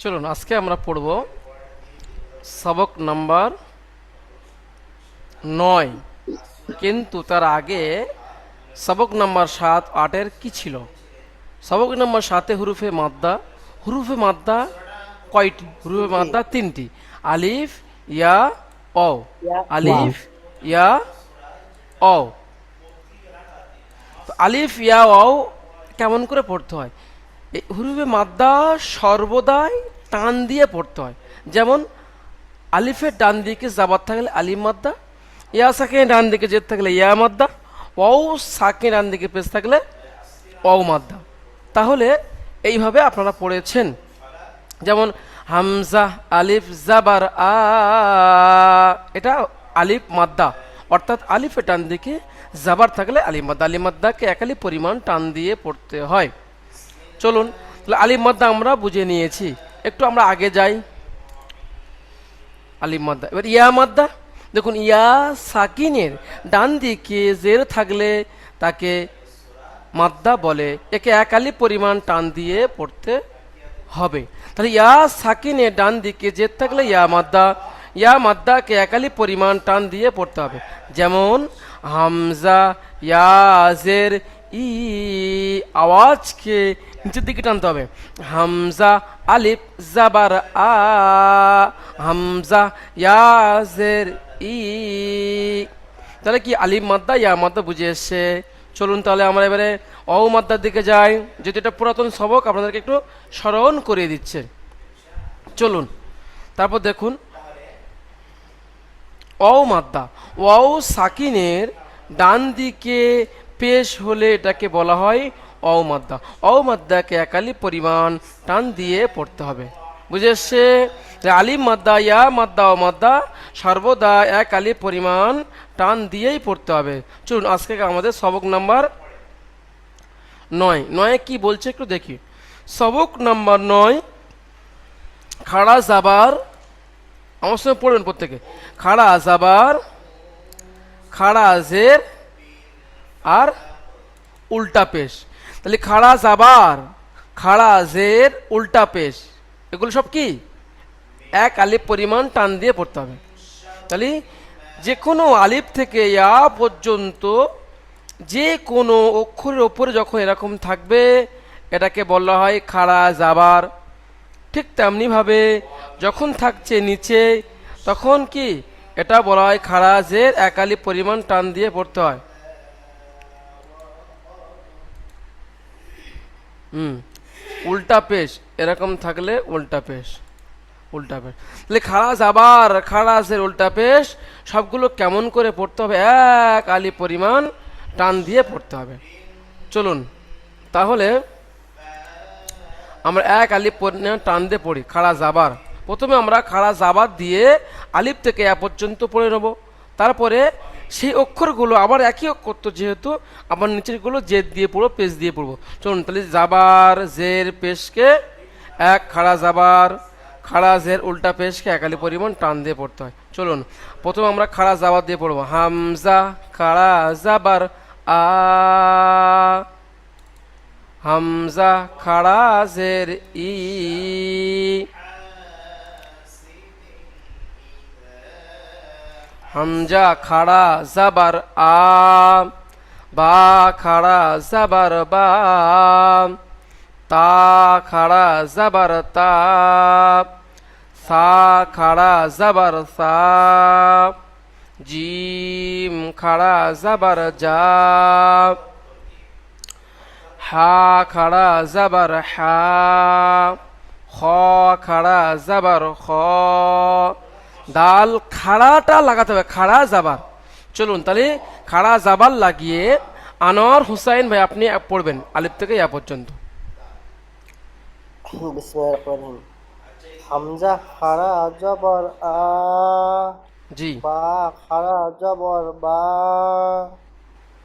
চলুন আজকে আমরা পড়ব সবক নাম্বার 9। কিন্তু তার আগে সবক নাম্বার 7, 8-এর কি ছিল? সবক নাম্বার 7-এ হুরুফে মাদ্দা কয়টি? হুরুফে জি। মাদ্দা 3টি। আলিফ, ইয়া, অ। ওয়াও। আলিফ, ইয়া, অ। তো আলিফ, ইয়া, অ কেমন করে পড়তে হয়? এই হুরুফে মাদ্দা সর্বদাই টান দিয়ে পড়তে হয়। যেমন আলিফের ডান দিকে জাবার থাকলে আলিফ মাদ্দা, ইয়া সাকিন ডান দিকে জেদ থাকলে ইয়া মাদ্দা, ওয়াও সাকিন ডান দিকে পেশ থাকলে ওয়াও মাদ্দা। তাহলে এইভাবে আপনারা পড়েছেন। যেমন হামজা আলিফ জাবার আ, এটা আলিফ মাদ্দা, অর্থাৎ আলিফের ডান দিকে জাবার থাকলে আলিফ মাদ্দা। আলিফ মাদ্দাকে এক আলিফ পরিমাণ টান দিয়ে পড়তে হয়। চলুন তাহলে আলিফ মাদ্দা আমরা বুঝে নিয়েছি। একটু আমরা আগে যাই। আলিফ মাদ্দা, এবার ইয়া মাদ্দা। দেখুন ইয়া সাকিনের ডান দিকে জের থাকলে তাকে মাদ্দা বলে, একে এক আলিফ পরিমাণ টান দিয়ে পড়তে হবে। তাহলে ইয়া সাকিনের ডান দিকে জের থাকলে ইয়া মাদ্দা, ইয়া মাদ্দাকে এক আলিফ পরিমাণ টান দিয়ে পড়তে হবে। যেমন হামজা ইয়াজের ই, আওয়াজকে নিচের দিকে টানতে হবে। হামজা আলিফ জাবার আ, হামজা ইয়াজের ই। তাহলে কি আলিফ মাদ্দা ইয়া মাদ্দা বুঝে এসছে। চলুন তাহলে আমরা এবারে অ মাদ্দার দিকে যাই, যেহেতু এটা পুরাতন সবক আপনাদেরকে একটু স্মরণ করিয়ে দিচ্ছে। চলুন তারপর দেখুন অ মাদ্দা। ওয়াও সাকিনের ডান দিকে পেশ হলে এটাকে বলা হয় অ মাদ্দা। অ মাদ্দাকে একালি পরিমাণ টান দিয়ে পড়তে হবে। বুঝে এসছে যে আলিফ মাদ্দা ইয়া মাদ্দা ও মাদ্দা সর্বদা এক আলিফ পরিমাণ টান দিয়েই পড়তে হবে। চলুন আজকে আমাদের সবক নাম্বার 9। 9 কি বলছে একটু দেখি। সবক নাম্বার 9, খাড়া জাবার। আমার সঙ্গে পড়বেন প্রত্যেকে। খাড়া জাবার, খাড়া জের আর উল্টা পেশ। তাহলে খাড়া জাবার, খাড়া জের, উল্টা পেশ, এগুলো সব কি এক আলিফ পরিমাণ টান দিয়ে পড়তে হবে। তাহলে যে কোনো আলিফ থেকে ইয়া পর্যন্ত যে কোনো অক্ষরের ওপরে যখন এরকম থাকবে এটাকে বলা হয় খাড়া জাবার। ঠিক তেমনিভাবে যখন থাকছে নিচে তখন কি এটা বলা হয় খাড়া জের, এক আলিফ পরিমাণ টান দিয়ে পড়তে হয়। হুম, উল্টা পেশ এরকম থাকলে উল্টা পেশ, উল্টা পেশ। তাহলে খাড়া জাবার, খাড়া জের, উল্টা পেশ সবগুলো কেমন করে পড়তে হবে? এক আলিফ পরিমাণ টান দিয়ে পড়তে হবে। চলুন তাহলে আমরা এক আলিফ পরিমাণ টান দিয়ে পড়ি খাড়া জাবার। প্রথমে আমরা খাড়া জাবার দিয়ে আলিফ থেকে এ পর্যন্ত পড়ে নেব। তারপরে সেই অক্ষরগুলো আবার একই অক্ষর তো যেহেতু আবার নিচেরগুলো জেদ দিয়ে পড়বো, পেশ দিয়ে পড়বো। চলুন তাহলে জাবার জের পেশকে এক, খাড়া জাবার খাড়া জের উল্টা পেশকে এক আলিফ পরিমাণ টান দিয়ে পড়তে হয়। চলুন প্রথমে আমরা খাড়া জাবার দিয়ে পড়বো। হামজা খাড়া জাবার আ, হামজা খাড়া জের ই, হামজা খাড়া জাবার আ, বা খাড়া জাবার বা, তা খাড়া জাবার তা, সা খাড়া জাবার সা, জিম খাড়া জাবার যা, হা খাড়া জাবার হা, খ খাড়া জাবার খ, দাল খাড়াটা লাগাতে হবে, খাড়া জাবার। চলুন তাহলে খাড়া জাবার লাগিয়ে আনোয়ার হুসাইন ভাই আপনি পড়বেন আলিফ থেকে ইয়া পর্যন্ত। বিসমিল্লাহির রহমানির রহিম। হামজা খাড়া জবর আ, জি বা খাড়া জবর বা,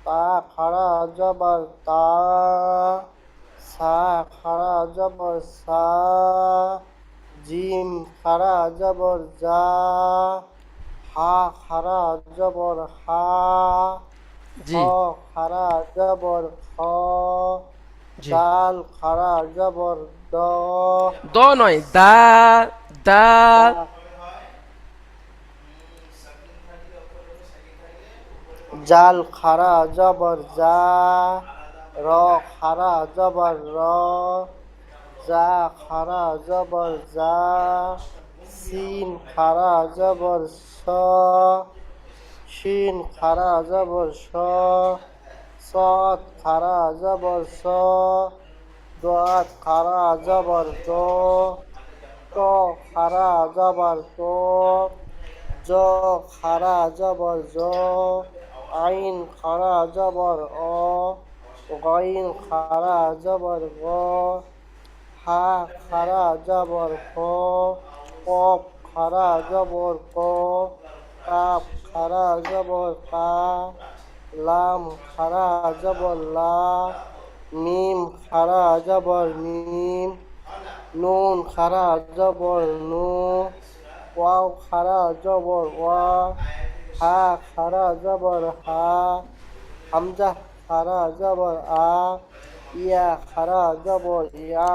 তা খাড়া জবর তা, সা খাড়া জবর সা, জিম খাড়া জবর জা, হা খাড়া জবর হা, খ জি খাড়া জবর খ, জি। দাল খারা জবর দ, দ নয়, দা, দা। দা। জাল খারা জবর জা, র খারা জবর র, জা খারা জবর জা, সিন খারা জবর স, শিন খারা জবর স, সদ খারা জবর স, দোয়াত খারা জবর দ, ত খারা জবর ত, জ খারা জবর জ, আইন খারা জবর অ, গইন খারা জবর গ, হা খারা জবর হ, কফ খারা জবর ক, কাফ খারা জবর কা, লাম খারা জবর লা, মিম খারা জবর মিম, নুন খারা জবর নু, ওয়াও খারা জবর ওয়া, হা খারা জবর হা, হামজা খারা জবর আ, ইয়া খারা জবর ইয়া।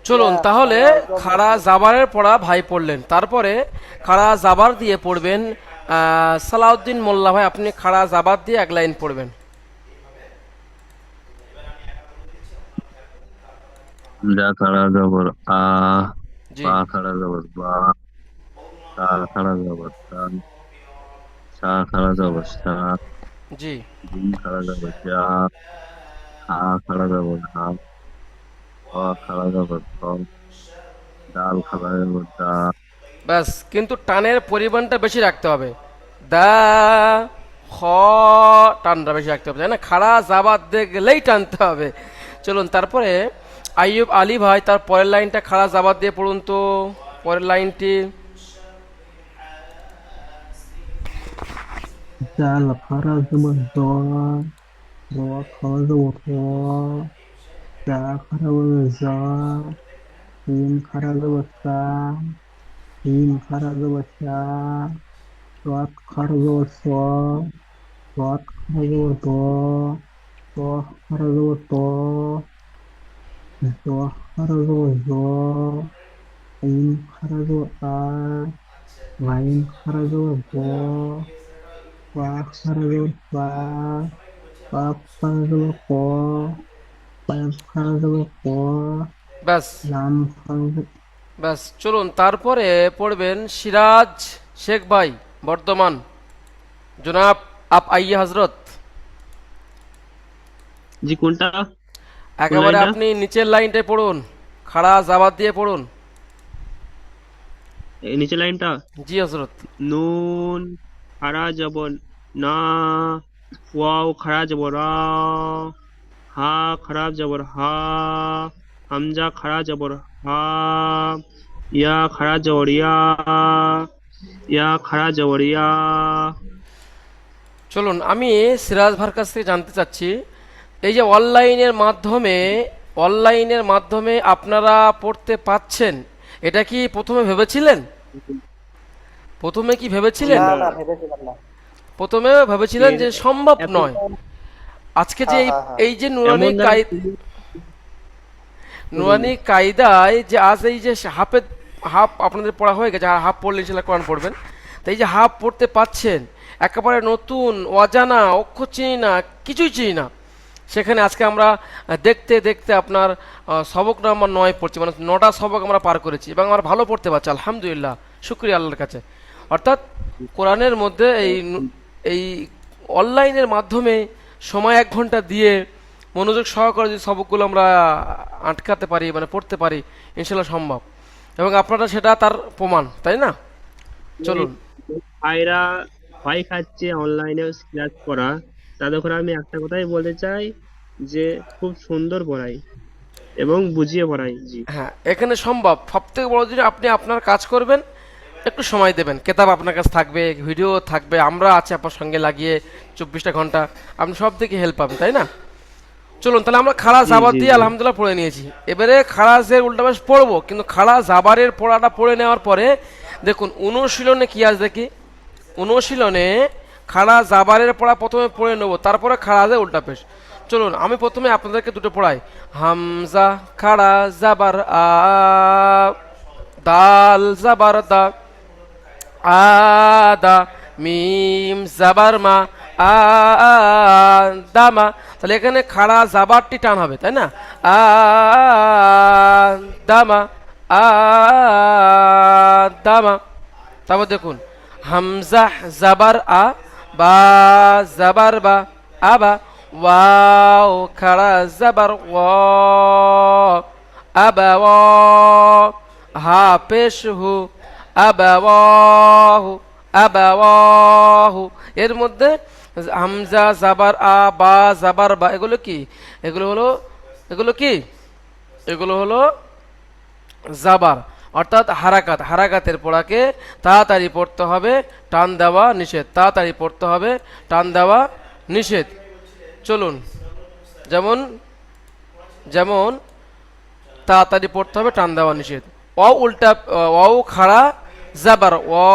চলুন ইয়া তাহলে খারা জবর খাড়া জাবারের পড়া ভাই পড়লেন, তারপরে খাড়া জাবার দিয়ে পড়বেন সালাউদ্দিন মোল্লা ভাই, আপনি খাড়া জাবার দিয়ে এক লাইন পড়বেন। যা খাড়া জবর আ, জি। বা খাড়া জবর বা, তা খাড়া জবর তা, সা খাড়া জবর সা, জি। জিম খাড়া জবর যা, হা খাড়া জবর হা, খ খাড়া জবর খ, ডাল খাড়া জবর দা। ব্যাস, কিন্তু টানের পরিমাণটা বেশি রাখতে হবে। দা, খ, টানটা বেশি রাখতে হবে, তাই না? খাড়া জাবাদ দিয়ে গেলেই টানতে হবে। চলুন তারপরে আইয়ুব আলী ভাই তার পরের লাইনটা খাড়া জাবাদ দিয়ে পড়ুন তো, পরের লাইনটি। জাল খারা জবর জ, র খারা জবর র, জা খারা জবর জা, সিন খারা জবর সা, শিন খারা জবর সা, রত খারা জবর স, রত খারা জবর দ, ত খারা জবর ত, জ খারা জবর জ, আইন খারা জবর আ, গাইন খারা জবর গ, ওয়া খারা জবর বা, কাফ খারা জবর ক, কাফ খারা জবর ক, ব্যাস, লাম খারা জবর। ব্যাস। চলুন তারপরে পড়বেন সিরাজ শেখ ভাই, বর্ধমান, জনাব আপ আইয়ে হজরত। জি, কোনটা? কোন একেবারে লাইনটা? আপনি নিচের লাইনটায় পড়ুন, খাড়া জাবাদ দিয়ে পড়ুন। এই নিচের লাইনটা। জি হজরত। নুন খাড়া জবর না, ওয়াও খাড়া জবর রা, হা খাড়া জবর হা, হামজা খাড়া জবর হা, ইয়া খাড়া জবর ইয়া, ইয়া খাড়া জবর ইয়া। চলুন আমি সিরাজ ভার কাছ থেকে জানতে চাচ্ছি, এই যে অনলাইনের মাধ্যমে আপনারা পড়তে পাচ্ছেন, এটা কি প্রথমে ভেবেছিলেন? প্রথমে কি ভেবেছিলেন? না না, না ভেবেছিলাম না। প্রথমে ভেবেছিলেন যে এর- সম্ভব এত নয়। আজকে যে হ্যাঁ এই হ্যাঁ হ্যাঁ এই যে নুরানি এমন দ্বারা নুরানি কায়দায় যে আজ এই যে হাফ আপনাদের পড়া হয়ে গেছে, আর হাফ পড়লে ইনশাল্লাহ কোরআন পড়বেন, তাই যে হাফ পড়তে পাচ্ছেন, একেবারে নতুন অজানা অক্ষর চিনি না, কিছুই চিনি না, সেখানে আজকে আমরা দেখতে দেখতে আপনার সবক নাম্বার 9 পড়ছি, মানে 9টা সবক আমরা পার করেছি এবং আমরা ভালো পড়তে পারছি আলহামদুলিল্লাহ, শুক্রিয়া আল্লাহর কাছে। অর্থাৎ কোরআনের মধ্যে এই অনলাইনের মাধ্যমে সময় 1 ঘন্টা দিয়ে মনোযোগ সহকারে যদি সবকগুলো আমরা আটকাতে পারি, মানে পড়তে পারি, ইনশাল্লাহ সম্ভব, এবং আপনারা সেটা তার প্রমাণ, তাই না? চলুন। ভাইরা ভয় খাচ্ছে অনলাইনে ক্লাস করা, তাদের করে আমি একটা কথাই বলতে চাই যে খুব সুন্দর পড়াই এবং বুঝিয়ে পড়াই। জি, হ্যাঁ, এখানে সম্ভব। সব থেকে বড় জিনিস, আপনি আপনার কাজ করবেন, একটু সময় দেবেন, কেতাব আপনার কাছে থাকবে, ভিডিও থাকবে, আমরা আছি আপনার সঙ্গে লাগিয়ে 24টা ঘন্টা, আপনি সব থেকে হেল্প পাবেন, তাই না? চলুন তাহলে আমরা খাড়া জি, জাবার জি, দিয়ে জি। আলহামদুলিল্লাহ পড়ে নিয়েছি, এবারে খাড়াজের উল্টাবাস পড়বো, কিন্তু খাড়া জাবারের পড়াটা পড়ে নেওয়ার পরে দেখুন অনুশীলনে কি আছে দেখি। অনুশীলনে খাড়া জাবারের পড়া প্রথমে পড়ে নেবো, তারপরে খাড়াজের উল্টা পেশ। চলুন আমি প্রথমে আপনাদেরকে দুটো পড়াই। হামজা খাড়া জাবার আ, দাল জাবার দা, আদা, মিম জাবার মা, আ, দামা। তাহলে এখানে খাড়া জাবারটি টান হবে, তাই না? আ, দামা, আ, দামা। তারপর দেখুন হামজা জাবার আ, বা জাবার বা, আবা, ওয়াও খাড়া জাবার ওয়া, আবা ওয়া, হা পেশ হু, আবাওয়াহু, আবাওয়াহু। এর মধ্যে হামজা জাবার আ, বা জাবার বা, এগুলো কি? এগুলো হলো, এগুলো কি? এগুলো হলো জাবার, অর্থাৎ হারাকাত। হারাকাতের পড়াকে তাড়াতাড়ি পড়তে হবে, টান দেওয়া নিষেধ। তাড়াতাড়ি পড়তে হবে, টান দেওয়া নিষেধ। চলুন, যেমন যেমন তাড়াতাড়ি পড়তে হবে, টান দেওয়া নিষেধ। অ উল্টা, অ খাড়া জাবার ও,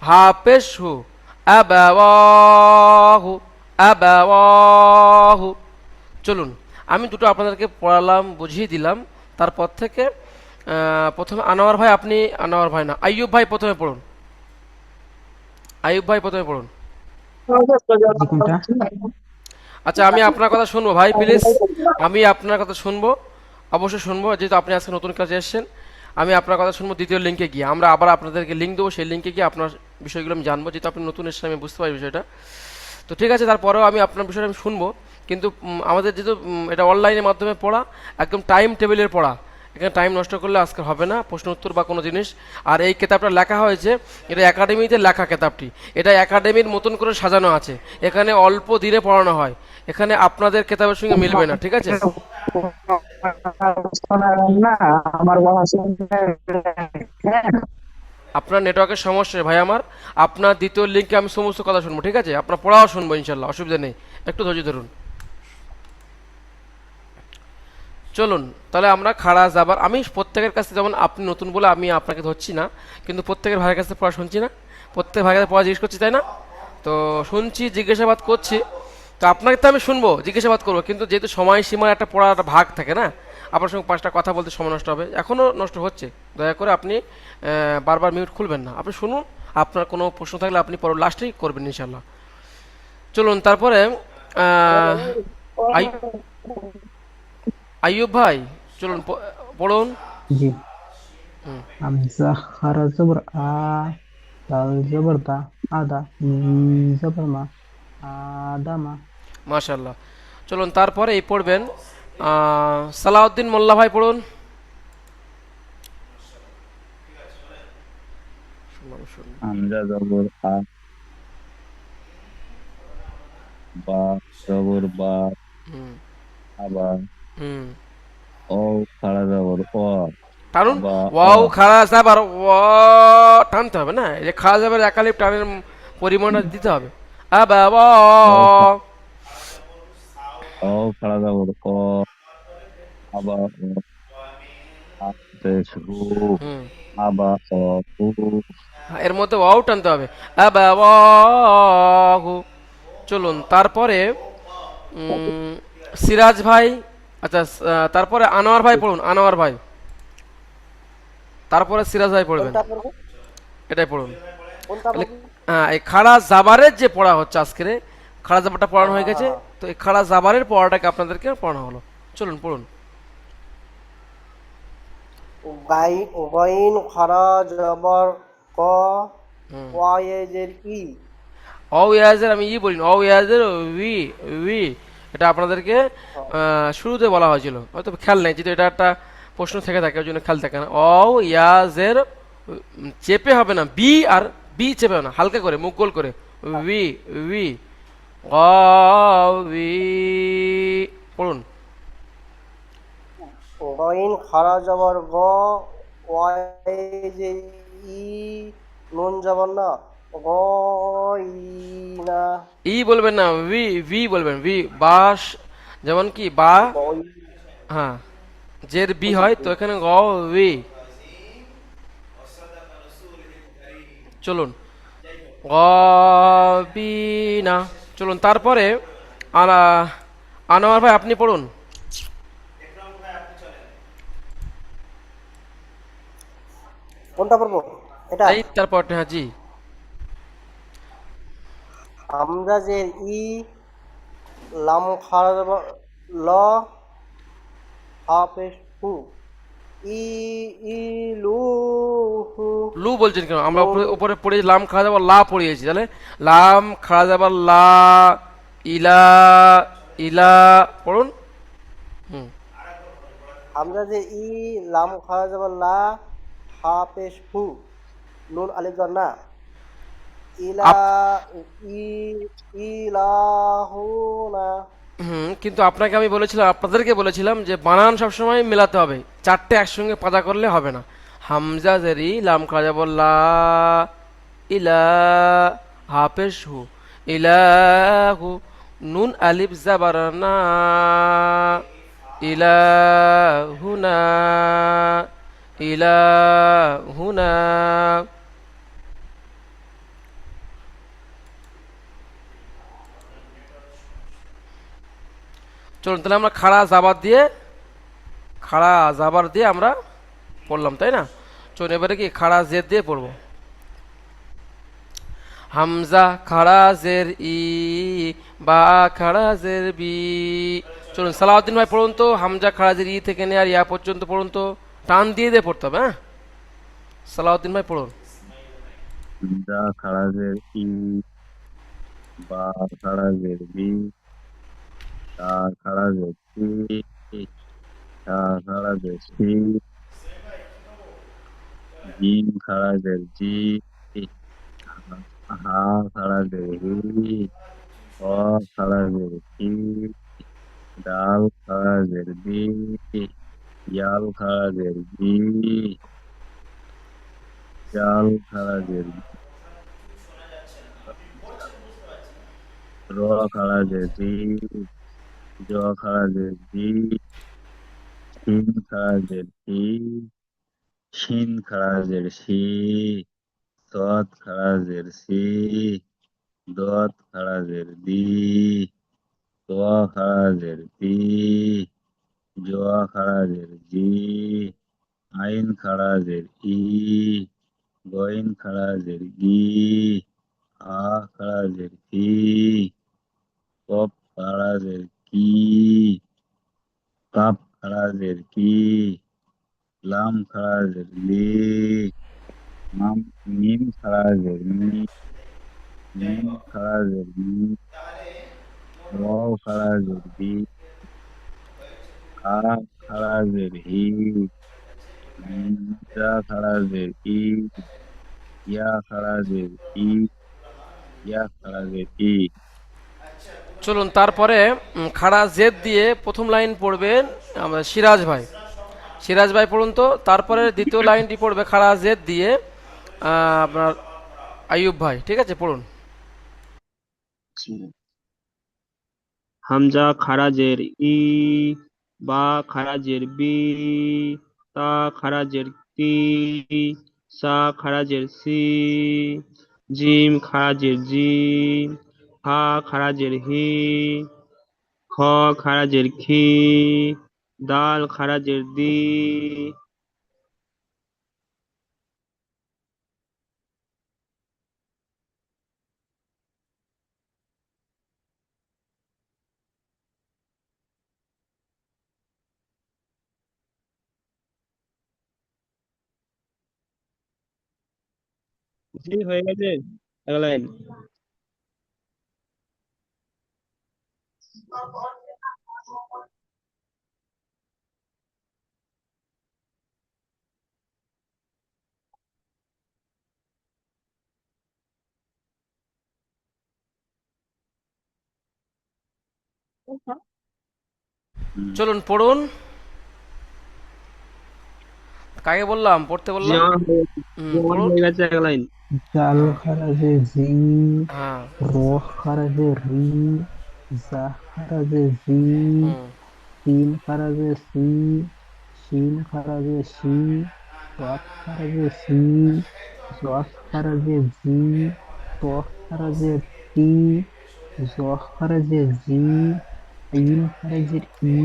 হাফেশ হু, আবাওয়াহু, আবাওয়াহু। চলুন আমি দুটো আপনাদেরকে পড়ালাম, বুঝিয়ে দিলাম। তারপর থেকে প্রথমে আনোয়ার ভাই, আপনি আনোয়ার ভাই না, আইয়ুব ভাই প্রথমে পড়ুন। আইয়ুব ভাই প্রথমে পড়ুন। জি, কোনটা? আচ্ছা আমি আপনার কথা শুনবো ভাই, প্লিজ। আমি আপনার কথা শুনবো, অবশ্যই শুনবো, যেহেতু আপনি আজকে নতুন কাজে এসেছেন। আমি আপনার কথা শুনবো। দ্বিতীয় লিঙ্কে গিয়ে আমরা আবার আপনাদেরকে লিঙ্ক দেবো, সেই লিঙ্কে গিয়ে আপনার বিষয়গুলো আমি জানবো, যেহেতু আপনি নতুন এসেছেন, আমি বুঝতে পারি বিষয়টা। তো ঠিক আছে, তারপরেও আমি আপনার বিষয়টা আমি শুনবো। কিন্তু আমাদের যেহেতু এটা অনলাইনের মাধ্যমে পড়া, একদম টাইম টেবিলের পড়া, এখানে টাইম নষ্ট করলে আজকে হবে না প্রশ্ন উত্তর বা কোনো জিনিস। আর এই কিতাবটা লেখা হয়েছে, এটা একাডেমিতে লেখা কিতাবটি, এটা একাডেমির মতন করে সাজানো আছে। এখানে অল্প দিনে পড়ানো হয়, এখানে আপনাদের কিতাবের সঙ্গে মিলবে না, ঠিক আছে? না, আমার কথা শুনতে। আপনার নেটওয়ার্কের সমস্যা ভাই আমার। আপনার দ্বিতীয় লিঙ্কে আমি সমস্ত কথা শুনবো, ঠিক আছে? আপনার পড়াও শুনবো ইনশাল্লাহ, অসুবিধা নেই, একটু ধৈর্য ধরুন। চলুন তাহলে আমরা খাড়া যাবার, আমি প্রত্যেকের কাছে, যেমন আপনি নতুন বলে আমি আপনাকে ধরছি না, কিন্তু প্রত্যেকের ভাইয়ের কাছে পড়া শুনছি না, প্রত্যেক ভাইয়ের কাছে পড়া জিজ্ঞেস করছি, তাই না? তো শুনছি, জিজ্ঞাসাবাদ করছি, তো আপনাকে তো আমি শুনবো, জিজ্ঞাসাবাদ করবো, কিন্তু যেহেতু সময়সীমার একটা পড়ার একটা ভাগ থাকে না, আপনার সঙ্গে পাঁচটা কথা বলতে সময় নষ্ট হবে, এখনও নষ্ট হচ্ছে। দয়া করে আপনি বারবার মিউট খুলবেন না, আপনি শুনুন। আপনার কোনো প্রশ্ন থাকলে আপনি পরে লাস্টেই করবেন ইনশাল্লাহ। চলুন তারপরে আই আইয়ুব ভাই, চলুন পড়ুন। জি। হুম, হামজা খারা জবর আ, দাল জবর দা, আদা, মিম জবর মা, আদামা। মাশাল্লাহ। চলুন তারপরে এই পড়বেন সালাউদ্দিন মোল্লা ভাই, পড়ুন। হামজা জবর আ, বা জবর বা, হুম আবার হুম ও খাড়া জবর অ, টানুন। আবা অ, ওয়াও খাড়া যাবার ও, টানতে হবে না, এই যে খাড়া যাবার একালিপ টানের পরিমাণটা দিতে হবে। আবা ওয়া, ও ও খাড়া জবর অ, আবা ও, পেশ হু, হুম, আবা ও হু, এর মধ্যে ওয়াও টানতে হবে। আবা ওয়াহু। চলুন তারপরে সিরাজ ভাই, আচ্ছা তারপরে আনোয়ার ভাই পড়ুন, আনোয়ার ভাই, তারপরে সিরাজ ভাই পড়বেন, কোনটা পড়বো? এটাই পড়ুন। কোনটা তাহলে পড়বো? এই খাড়া জাবারের যে পড়া হচ্ছে আজকের, খাড়া জাবারটা পড়ানো হয়ে গেছে, তো এই খাড়া জাবারের পড়াটাকে আপনাদেরকে পড়ানো হলো। চলুন পড়ুন। গাইন খারা জবর ক, হুম, ওয়াইজের ই। অ ইয়াজের আমি ই বলিনি, অ ইয়াজের উই, উই, এটা আপনাদেরকে শুরুতে বলা হয়েছিল, হয়তো খেয়াল নেই, যেহেতু এটা একটা প্রশ্ন থেকে থাকে, ওই জন্য খেয়াল থাকে না। অ ইয়াজের চেপে হবে না, বি আর বি চেপে হবে না, হালকা করে মুখ গোল করে, উই, উই, অ উই, পড়ুন। গাইন খারা জবর গ, ওয়াইজের ই, নুন জবর না, গইনা। ই বলবেন না, ভি, ভি বলবেন, ভি, বাস, যেমন কি বা, গই। হ্যাঁ, জের বি হয়, তো এখানে গ উই। চলুন গবিনা। চলুন তারপরে আনা আনোয়ার ভাই আপনি পড়ুন। কোনটা পড়বো? এটা এই তারপর হ্যাঁ জি। হামজা জের ই, লাম খাড়া জবর ল, হা পেশ হু, ই লু হু, লু বলছেন কেন? আমরা নুন। উপরে উপরে পড়ে লাম খাড়া যাবার লা পড়িয়েছি, তাহলে লাম খাড়া যাবার লা, ইলা, ইলা পড়ুন। হুম। হামজা জের ই, লাম খাড়া জবর লা, হা পেশ হু, নুন আলিফ জবর না, ইলা, আপ ই ইলাহুনা। কিন্তু আপনাকে আমি বলেছিলাম, আপনাদেরকে বলেছিলাম যে বানান সবসময় মেলাতে হবে, চারটে একসঙ্গে পাদা করলে হবে না। হামজা জেরি লাম খাড়া যাবার লা, ইলা, হাফেশ হু, ইলাহু, নুন আলিফ জাবার না, ইলাহুনা, ইলাহুনা। চলুন তাহলে আমরা খাড়া জাবার দিয়ে আমরা পড়লাম, তাই না? চলুন এবারে কি খাড়া জেদ দিয়ে পড়বো। হামজা খাড়া জের ই, বা খাড়া জের বি। চলুন সালাউদ্দিন ভাই পড়ুন তো, হামজা খাড়া জের ই থেকে নিয়ে আর ইয়া পর্যন্ত পড়ুন তো, টান দিয়ে দিয়ে পড়তে হবে, হ্যাঁ? সালাউদ্দিন ভাই পড়ুন। হামজা খারাজের ই, বা খারাজের বি, তা খারাজের সি, তা খারাজের সি, জিম খারাজের জি, হা খারাজের হি, ক খারাজের কি, ডাল খারাজের বি, ইয়াল খারাজের বি, জাল খারাজের র খারাজের রি, জ খারাজের জি, শিন খারাজের সি, শিন খারাজের সি, সদ খারাজের সি, দত খারাজের দি, তোয়া খারাজের দি, জোয়া খারাজের জি, আইন খারাজের ই, গইন খারাজের গি, আ খারাজের কি, কপ খারাজের কি, কাপ খারাজের কি, লাম খারাজের লি, মাম মিম খারাজের মি, নুন খারাজের মি, ওয়াও খারাজের বি, কাফ খারাজের হি, হামজা খারাজের ই, ইয়া খারাজের ই, ইয়া খারাজের ই। চলুন তারপরে খাড়া জেদ দিয়ে প্রথম লাইন পড়বেন আমরা সিরাজ ভাই। সিরাজ ভাই পড়ুন তো, তারপরে দ্বিতীয় লাইনটি পড়বে খাড়া জেদ দিয়ে আপনার আইয়ুব ভাই। ঠিক আছে, পড়ুন। হামজা খারাজের ই, বা খারাজের বি, তা খারাজের তি, সা খারাজের সি, জিম খারাজের জি, হা খারাজের হি, খ খারাজের খি, দাল খারাজের দি। জি হয়ে গেছে এক লাইন। হুম। চলুন পড়ুন। কাকে বললাম পড়তে জি বললাম? আমার হয়ে গেছে। জি আমার পড়ুন। হয়ে গেছে এক লাইন। জাল হ্যাঁ, খারাজে জি, হ্যাঁ। র খারাজে রি, জা খারাজে জি, হুম। সিন খারাজে সি, শিন খারাজে শি, সাদ খারাজে সি, জস খারাজে জি, ত খারাজে টি, জ খারাজের জি, আইন খারাজের ই,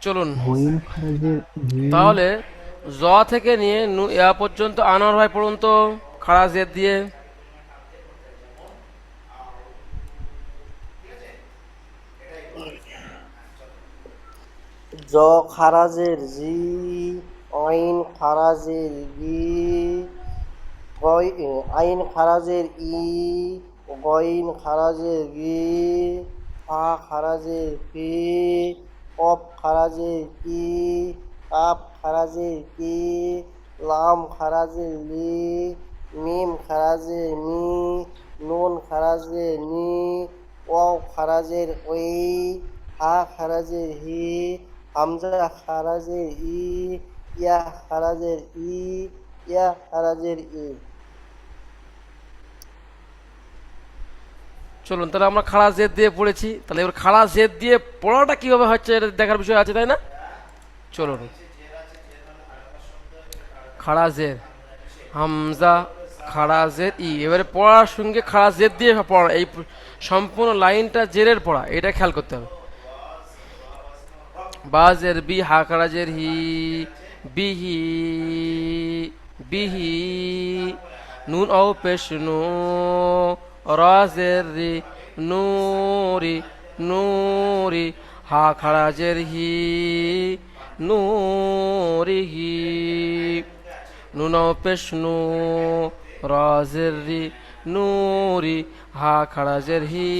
চলুন, গইন খারাজের গি। তাহলে জ থেকে নিয়ে ইয়া পর্যন্ত আনোয়ার ভাই পড়ুন তো, খাড়া জেদ দিয়ে। জ খারাজের জি, অইন খারাজের গি, আইন খারাজের ই, গইন খারাজের গি, ফা খারাজের ফি, কফ খারাজের কি, কাপ খারাজের কি, লাম খারাজের লি, মিম খারাজের মি, নুন খারাজের নি, ওয়াও খারাজের ওই, হা খারাজের হি, হামজা খারাজের ই, ইয়া খারাজের ই, ইয়া খারাজের ই। চলুন, তাহলে আমরা খাড়া জেদ দিয়ে পড়েছি, তাহলে এবার খাড়া জেদ দিয়ে পড়াটা কিভাবে হচ্ছে এটা দেখার বিষয় আছে, তাই না? চলুন, খাড়া জেদ, হামজা খাড়া জেদ ই, এবারে পড়ার সঙ্গে খাড়া জেদ দিয়ে পড়া, এই সম্পূর্ণ লাইনটা জেরের পড়া, এটা খেয়াল করতে হবে। বাজের বি, হা খাড়া জের হি, বিহি, বিহি, নুন ও পেশ নু, রাজের রি, নুরি, নুরি, হা খাড়া জের হি, নুরিহি, নুন ও পেশ নু, রাজের রি, নুরি, হা খাড়া জের হি,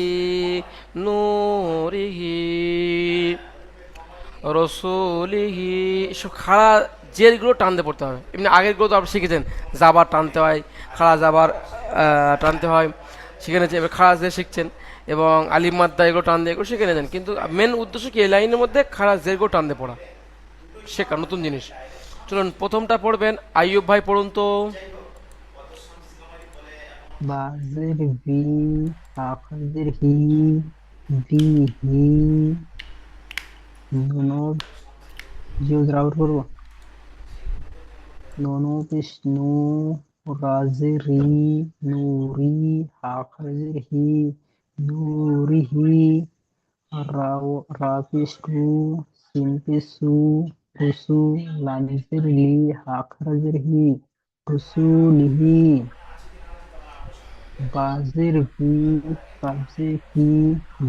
নুরিহি, রসুলিহি। সব খাড়া জেরগুলো টানতে পড়তে হবে। এমনি আগেরগুলো তো আপনি শিখেছেন, জাবার টানতে হয়, খাড়া জাবার টানতে হয়, শিখে নিয়েছেন। এবার খাড়া জের শিখছেন এবং আলিম মাদ্দা এগুলো টান দিয়ে এগুলো শিখে নিয়েছেন, কিন্তু মেন উদ্দেশ্য কি এই লাইনের মধ্যে খাড়া জেরগুলো টানতে পড়া, শেখা নতুন জিনিস। চলুন, প্রথমটা পড়বেন, আইয়ুব ভাই পড়ুন তো। বাজের বি, আখাজের হি, বি হি, নুনো, জিওজ আউট করবো। নুনো বিষ্ণু, রাজের রি, নুরি, আখাজের হি, নুরিহি, রাও, রাবিষ্ণু, সিম্পিসু, রুসু, লামিজের লি, আখাজের হি, রুসুলিহি। বাজের বি, কাবজের কি,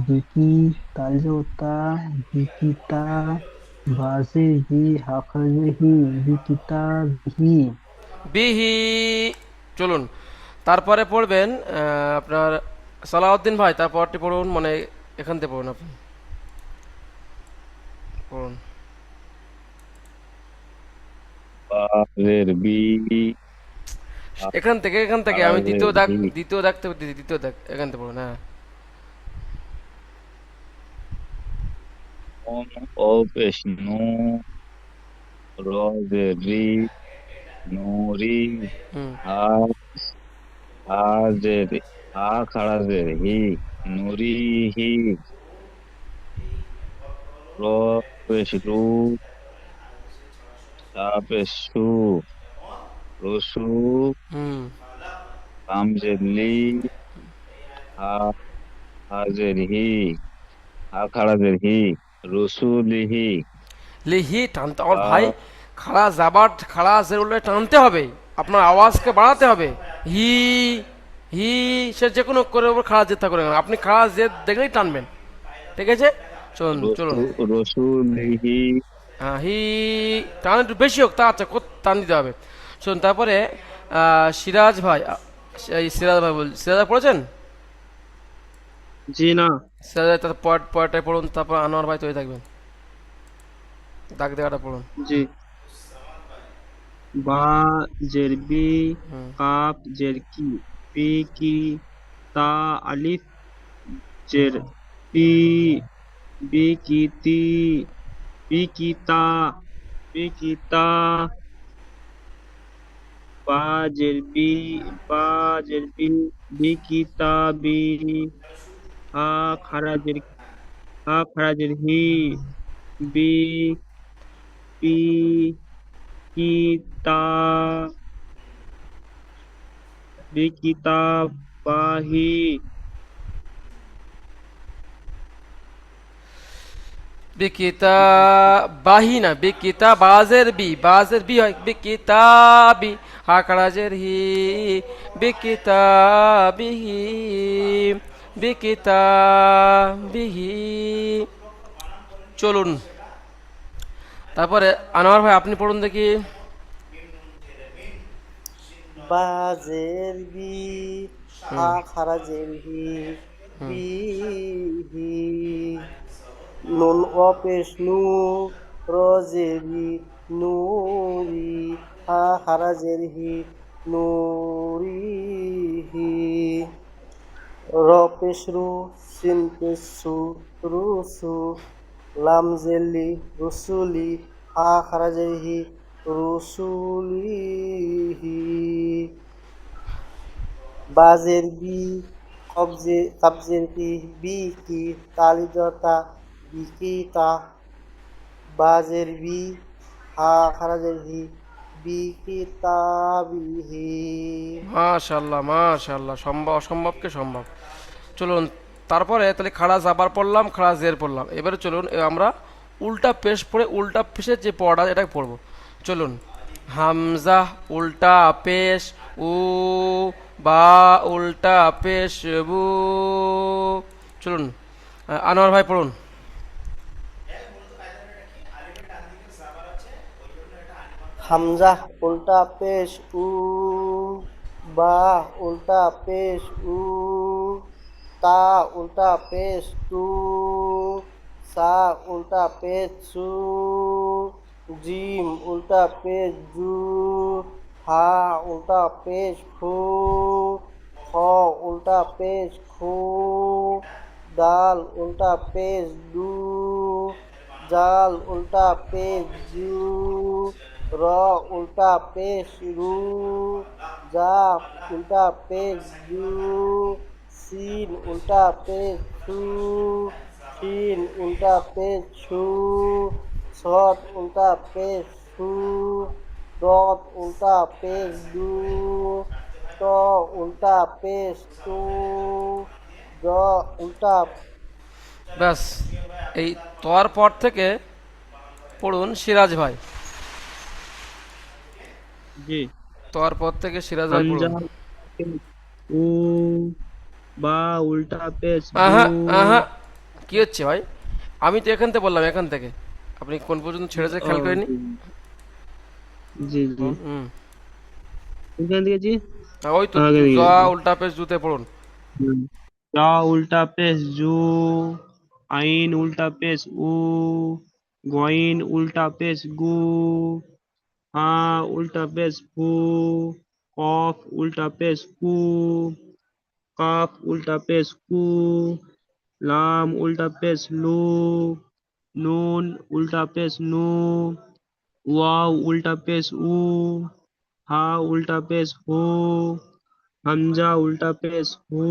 বিকি, তালজোতা, বিকিতা, বাজের বি, হাখাজের হি, বিকিতা বিহি। বিহি। চলুন, তারপরে পড়বেন আপনার সালাউদ্দিন ভাই, তারপরটি পড়ুন, মানে এখান থেকে পড়ুন, আপনি পড়ুন। বাজের বি, এখান থেকে আমি খারাজের হি, দ্বিতীয় দাগ থেকে দ্বিতীয় দাগ, এখান থেকে পড়ুন, হ্যাঁ। নুন ও পেশ নু, রাজের রি, নুরি, হুম। হা, হাজের, হা খারাজের হি, নুরিহি, র পেশ রু, সা পেশ সু, রসু, হুম। কামজের লি, হা, হাজের হি, হা খারাজের হি, রসুলিহি। লিহি টানতে, আমার ভাই খাড়া জাবার খাড়া জেরুলে টানতে হবে, আপনার আওয়াজকে বাড়াতে হবে। হি, হি, সে যে কোনো করে ওপর খাড়া জেদ করে, আপনি খাড়া জেদ দেখলেই টানবেন, ঠিক আছে? চলুন, চলুন। রসুলিহি। হ্যাঁ, হি, টান একটু বেশি হোক, তা আচ্ছা, টান দিতে হবে। শুনুন, তারপরে সিরাজ ভাই, এই সিরাজ ভাই সিরাজ ভাই পড়েছেন? জি না। সিরাজ ভাই তার পরেরটায় পড়ুন, তারপর আনোয়ার ভাই তৈরি থাকবেন, দাগ দেওয়াটা পড়ুন। জি। বা জের বি, হুম। কাপ জের কি, পি কি, তা আলিফ জের পি, বি কি তি, পি কি তা, পি কি তা। বা জের বি, বা জের বি, বি কি তা বি, হা খারাজের, হা খারাজের হি, বি, পি কি তা, বি কি তা বাহি। বিকিতাবাহি না, বাজের বি হয় বিকিতাবি, হাকড়াজের হি, বিকিতাবিহি, বিকিতাবিহি। চলুন তারপরে আনোয়ার ভাই আপনি পড়ুন দেখি। বাজের বি, হা খারাজের হি, বিহি, নুন অপেশ নু, রজের রি, নুরি, হা খারাজের হি, নুরিহি, র পেশ রু, সিন পেশ সু, রুসু, লাম জেলি, রুসুলি, হা খারাজের হি, রুসুলিহি, বাজের বি, কবজের কি, বি কি, তালিজতা, বিকিতা, বাজের বি, হা খারাজের হি, বিকিতাবিহি। মাশাল্লাহ মাশাল্লাহ, সম্ভব অসম্ভবকে সম্ভব। চলুন তারপরে তাহলে খাড়া জাবার পড়লাম, খাড়া জের পড়লাম। এবারে চলুন আমরা উল্টা পেশ পড়ে উল্টা পেশের যে পড়া এটা পড়বো। চলুন, হামজা উল্টা পেশ উ, বা উল্টা পেশ বু। চলুন আনোয়ার ভাই পড়ুন। হামজা উল্টা পেশ উ, বা উল্টা পেশ উ, তা উল্টা পেশ তু, সা উল্টা পেশ সু, জিম উল্টা পেশ জু, হা উল্টা পেশ ফু, খ উল্টা পেশ খু, দাল উল্টা পেশ দু, জাল উল্টা পেশ জু, র উল্টা পেশ রু, জা উল্টা পেশ জু, সিন উল্টা পেশ সু, শিন উল্টা পেশ সু, সদ উল্টা পেশ সু, দত উল্টা পেশ দু, ত উল্টা পেশ তু, জ উল্টা। ব্যাস, এই তোয়ার পর থেকে পড়ুন সিরাজ ভাই। জি। তোয়ার পর থেকে সিরাজ ভাই হামজা পড়ুন। উ, বা উল্টা পেশ বু। আহা আহা, কি হচ্ছে ভাই? আমি তো এখান থেকে বললাম, এখান থেকে আপনি কোন পর্যন্ত ছেড়েছে ও, খেয়াল করেনি? জি জি, হুম, এখান থেকে জি। ওই তো আগে দিকে। জা উল্টা পেশ জুতে পড়ুন। রা উল্টা পেশ জু, আইন উল্টা পেশ উ, গইন উল্টা পেশ গু, হা উল্টা পেশ ফু, কফ উল্টা পেশ কু, কাফ উল্টা পেশ কু, লাম উল্টা পেশ লু, নুন উল্টা পেশ নু, ওয়াও উল্টা পেশ উ, হা উল্টা পেশ হু, হামজা উল্টা পেশ হু,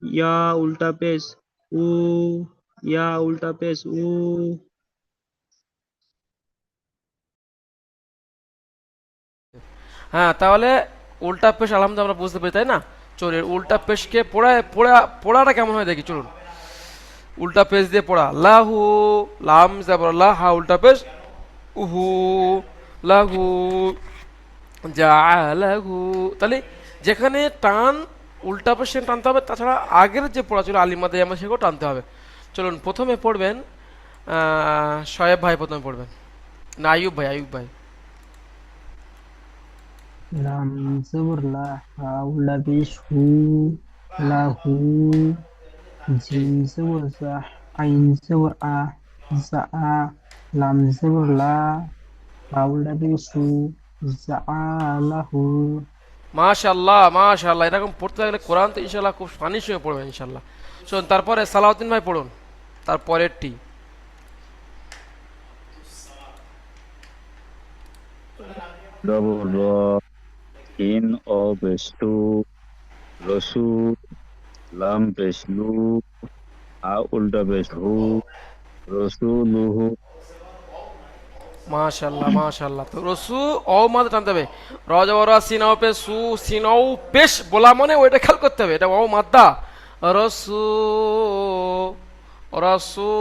ইয়া উল্টা পেশ উ, ইয়া উল্টা পেশ উ। হ্যাঁ, তাহলে উল্টা পেশ আলহামদুলিল্লাহ আমরা বুঝতে পারি, তাই না? চলুন উল্টা পেশকে পড়াটা কেমন হয় দেখি। চলুন উল্টা পেশ দিয়ে পড়া। লাহু, লাম জাবর লা, হা উল্টা পেশ উহু, লাহু, জালাহু। তাহলে যেখানে টান উল্টা পেশে টানতে হবে, তাছাড়া আগের যে পড়া ছিল আলিমাদে আমরা সেগুলো টানতে হবে। চলুন প্রথমে পড়বেন শয়েব ভাই, প্রথমে পড়বেন না আইয়ুব ভাই, আইয়ুব ভাই। লাম জবর লা, হা উল্টা পেশ হু, লাহু, জিম জবর জা, আইন জবর আ, জা, লাম জবর লা, হা উল্টা পেশ হু, জা, লাহু। মাশাল্লাহ মাশাল্লাহ, এরকম পড়তে থাকলে কোরআন তো ইনশাল্লাহ খুব ফানিশ হয়ে পড়বে ইনশাল্লাহ। শোন তারপরে সালাউদ্দিন ভাই পড়ুন তারপরেরটি। ডবল র, ইন ও পেশটু, রসু, লাম পেশলু, আ উল্টা পেশ হু, রসুলুহু। মাশাল্লাহ মাশাল্লাহ, তো রসু অ মাঝে টানতে হবে। রজবরা সিনাও পে সু, সিনাও পেশ বলা মানে ওইটা খেয়াল করতে হবে, এটা ও মাদ্দা। রসু রাসু,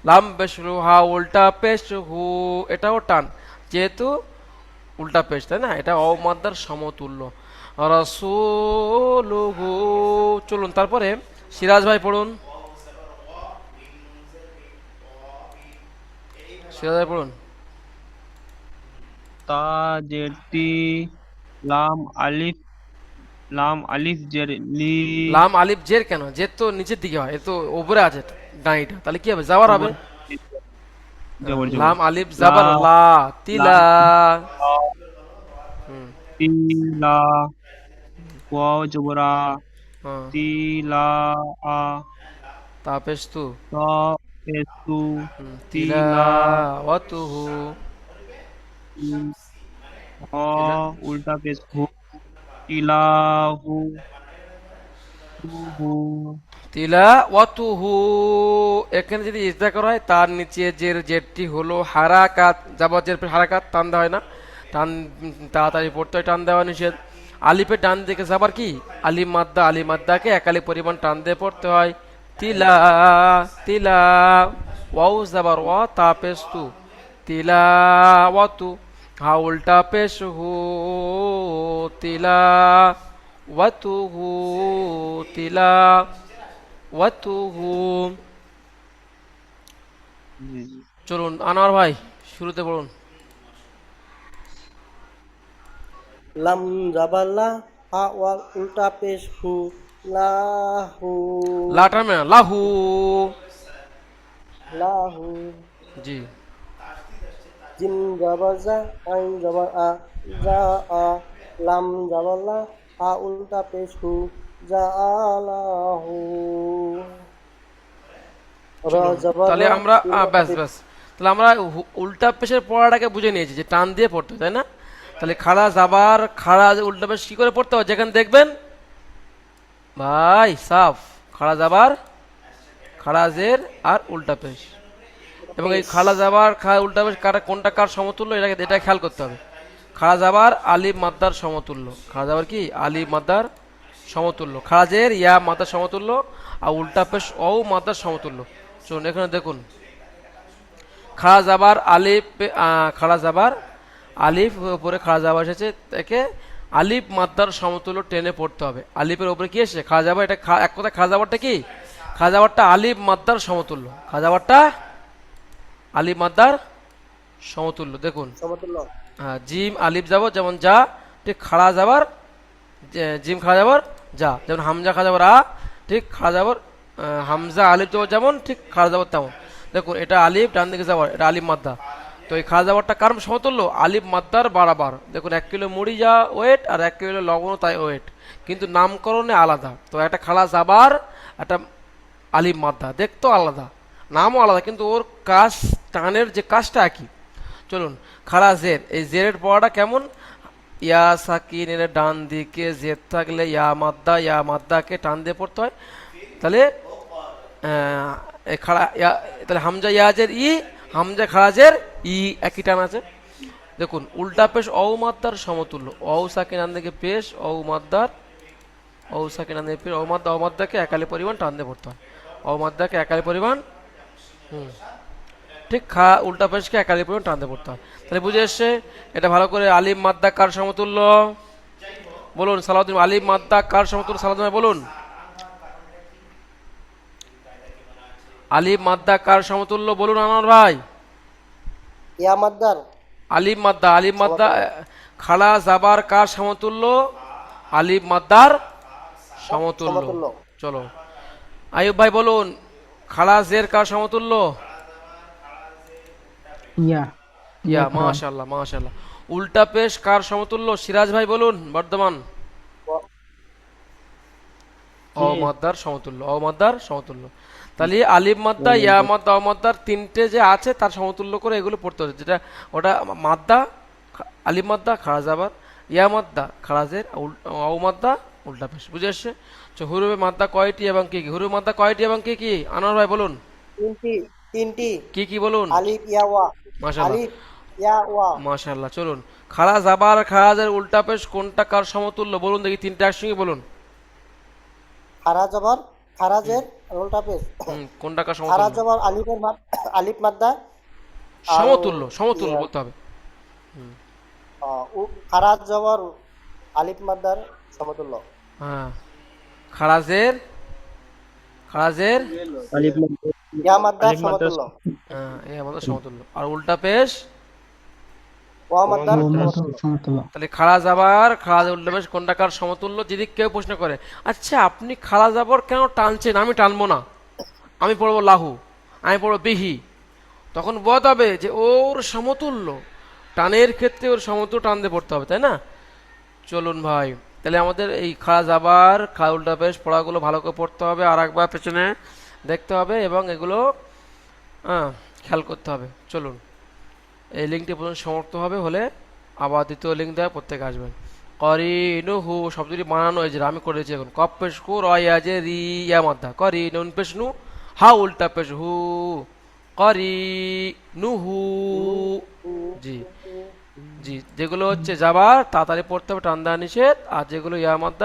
লাম পেশ রু, হা উল্টা পেশ হু, এটাও টান, যেহেতু উল্টা পেশ, তাই না? এটা অমাদ্দার সমতুল্য। রাসূলুহু। চলুন তারপরে সিরাজ ভাই পড়ুন, সিরাজ ভাই পড়ুন। তা জের তি, লাম আলিফ, লাম আলিফ জের লি, লাম আলিফ জের কেন? জের তো নিচের দিকে হয়, এ তো উপরে আছে ডাইটা, তাহলে কি হবে? জাবার হবে। জবর জবর লাম আলিফ জাবার লা, তিলা। হুম, তিলা, ওয়াও জবরা, হ্যাঁ। তিলা আ, তাপেশ তু, তা পেস্তু, তিলা তিলা, ওয়াতুহু, হ তিলা উল্টা পেশ হু, তিলাহু, হু, তিলা ওয়াতুহু। এখানে যদি ইজদা করা হয়, তার নিচে জেরটি হলো হারাকাত, যাবত জের পেশ হারাকাত, টান দেওয়া হয় না, টান তাড়াতাড়ি পড়তে হয়, টান দেওয়া নিষেধ। আলিফের ডান দিকে যাবার কি আলিম মাদ্দা, আলিম মাদ্দাকে একালি পরিমাণ টান দিয়ে পড়তে হয়। তিলা, তিলা, ওয়াও যাবার ওয়া, তা পেশ তু, তিলা ওয়াতু, হা উল্টা পেশ হু, তিলা ওয়াতুহু, তিলা ওয়াতুহু। জি, জি। চলুন আনোয়ার ভাই শুরুতে পড়ুন। লাম জাবার লা, হা ওয়াল উল্টা পেশ হু, লাহু, লাটার মেনা লাহু। লাহু। জি, জিম জাবার জা, আইন জাবার আ, যা আ, লাম জাবার লা, হা উল্টা পেশ হু, যা আলাহু। র চলুন জাবার তাহলে র, আমরা তিন ব্যাস আলিফ। ব্যাস, তাহলে আমরা উল্টা পেশের পড়াটাকে বুঝে নিয়েছি যে টান দিয়ে পড়তে হয়, তাই না? তাহলে খাড়া যাবার খাড়া উল্টা পেশ কি করে পড়তে হয়? যেখানে দেখবেন ভাই সাফ, খাড়া যাবার খাড়া জের আর উল্টা পেশ, এবং এই খাড়া যাবার উল্টা পেশ কোনটা কার সমতুল্য, এটা খেয়াল করতে হবে। খাড়া যাবার আলিফ মাদ্দার সমতুল্য, খাড়া যাবার কি আলিফ মাদ্দার সমতুল্য, খাড়াজের ইয়া মাদ্দার সমতুল্য, আর উল্টা পেশ ও মাদ্দার সমতুল্য। চলুন এখানে দেখুন, খাড়া যাবার আলিফ, খাড়া যাবার আলিফ উপরে খাড়া যাবার এসেছে, তাকে আলিফ মাদ্দার সমতুল্য টেনে পড়তে হবে। আলিফের উপরে কি এসেছে? খাড়া যাবার, এটা এক কথা খাড়া যাবারটা কি? খাড়া যাবারটা আলিফ মাদ্দার সমতুল্য, খাড়া যাবারটা আলিফ মাদ্দার সমতুল্য। দেখুন, সমতুল্য। হ্যাঁ, জিম আলিফ যাব যেমন যা, ঠিক খাড়া যাবার জিম খাড়া যাবার যা, যেমন হামজা খাড়া যাবার আ, ঠিক খাড়া যাবার হামজা আলিফ যাবার যেমন, ঠিক খাড়া যাবার তেমন। দেখুন এটা আলিফ, ডান দিকে যাবার, এটা আলিফ মাদ্দা। তো এই খাড়া যাবারটা কার সমতুল্য? আলিফ মাদ্দার বারাবার। দেখুন 1 কিলো মুড়ি যা ওয়েট, আর 1 কিলো লবণও তাই ওয়েট, কিন্তু নামকরণে আলাদা। তো একটা খাড়া যাবার, একটা আলিফ মাদ্দা, দেখতো আলাদা, নামও আলাদা, কিন্তু ওর কাজ, টানের যে কাজটা একই। চলুন খাড়া জের, এই জেরের পড়াটা কেমন? ইয়া সাকিনের ডান দিকে জের থাকলে ইয়া মাদ্দাকে টান দিয়ে পড়তে হয়। তাহলে এই খাড়া তাহলে হামজা ইয়াজের ই, হামজা খাড়াজের ই, একই টান আছে। দেখুন উল্টা পেশ ঔ মাদ্দার সমতুল্য, ঔ সাকিন ডান দিকে পেশ ঔ মাদ্দার, ঔ সাকিন ডান দিকে পেশ ঔ মাদ্দাকে একালি পরিমাণ টান দিয়ে পড়তে হয়, ঔ মাদ্দাকে একালি পরিমাণ। ঠিক উল্টা পেশকে একালি পরিমাণ টানতে পড়তে হয়। তাহলে বুঝে এসছে এটা ভালো করে। আলিম মাদ্দা কার সমতুল্য বলুন? সালাউদ্দিন, আলিম মাদ্দা কার সমতুল্য? সালাউদ্দিন ভাই বলুন, আলিম মাদ্দা কার সমতুল্য বলুন আনোয়ার ভাই। ইয়া মাদ্দার আলিম মাদ্দা, আলিম মাদ্দা খাড়া যাবার কার সমতুল্য? আলিম মাদ্দার সমতুল্য। সমতুল্য। চলো আইয়ুব ভাই বলুন, খাড়া জের কার সমতুল্য? ইয়া, ইয়া, খাড়া। মাশাআল্লাহ মাশাআল্লাহ। উল্টা পেশ কার সমতুল্য? সিরাজ ভাই বলুন, বর্ধমান। অমাদ্দার সমতুল্য, অমাদ্দার সমতুল্য। তাহলে আলিফ মাদ্দা, ইয়া মাদ্দা, অমাদ্দার তিনটে যে আছে তার সমতুল্য করে এগুলো পড়তে হচ্ছে। যেটা ওটা মাদ্দা, আলিফ মাদ্দা খাড়া যাবার, ইয়া মাদ্দা খাড়াজের, অমাদ্দা উল্টা পেশ। বুঝে আসছে? হুরুফে মাদ্দা কয়টি এবং কি কি? হুরুফ মাদ্দা কয়টি এবং কি কি? আনোয়ার ভাই বলুন, তিনটি, তিনটি। কি কি বলুন? আলিফ ইয়া ওয়া, মাশাআল্লাহ আলিফ ইয়া ওয়া। মাশাআল্লাহ। চলুন খাড়া যাবার খাড়াজের উল্টা পেশ কোনটা কার সমতুল্য বলুন দেখি, তিনটা একসঙ্গে বলুন। খারা জবর খারাজের উল্টা পেশ। কোন ডাকার খারাজ সমতুল্য? জবর আলিফ মাদ্দা আর সমতুল্য, সমতুল্য ইয়া, বলতে হবে। খারাজ জবর আলিফ মাদ্দার সমতুল্য। হ্যাঁ, খারাজের, খারাজের, আলিফ ইয়া মাদ্দার আলিফ মাদ্রাস সমতুল্য। হ্যাঁ এই আমাদের সমতুল্য। আর উল্টা পেশ, ওয়া মাদ্দার ও মাদ্দার সমতুল্য। তাহলে খারাজ আবার খারাজ উল্টা পেশ কোন ডাকার সমতুল্য? যদি কেউ প্রশ্ন করে আচ্ছা আপনি খারাজ আবার কেন টানছেন, আমি টানবো না, আমি পড়বো লাহু, আমি পড়বো বিহি, তখন বোধ হবে যে ওর সমতুল্য, টানের ক্ষেত্রে ওর সমতুল্য টান দিয়ে পড়তে হবে, তাই না? চলুন ভাই, তাহলে আমাদের এই খারাজ আবার খারাজ উল্টা পেশ পড়াগুলো ভালো করে পড়তে হবে, আর একবার পেছনে দেখতে হবে এবং এগুলো খেয়াল করতে হবে। চলুন, এই লিঙ্কটি পর্যন্ত সমাপ্ত হবে, হলে আবার দ্বিতীয় লিঙ্ক দেওয়া প্রত্যেকে আসবেন। করিনুহু শব্দটি বানানো হয়েছে, আমি করেছি এখন। কপ পেশ কু রয়া যে রি ইয়া মাদ্ধা, করি নুন পেশ নু, হা উল্টা পেশ হু, করি নুহু। জি জি, যেগুলো হচ্ছে যাবার তাড়াতাড়ি পড়তে হবে, টান দেওয়া নিষেধ, আর যেগুলো ইয়া মাদ্ধা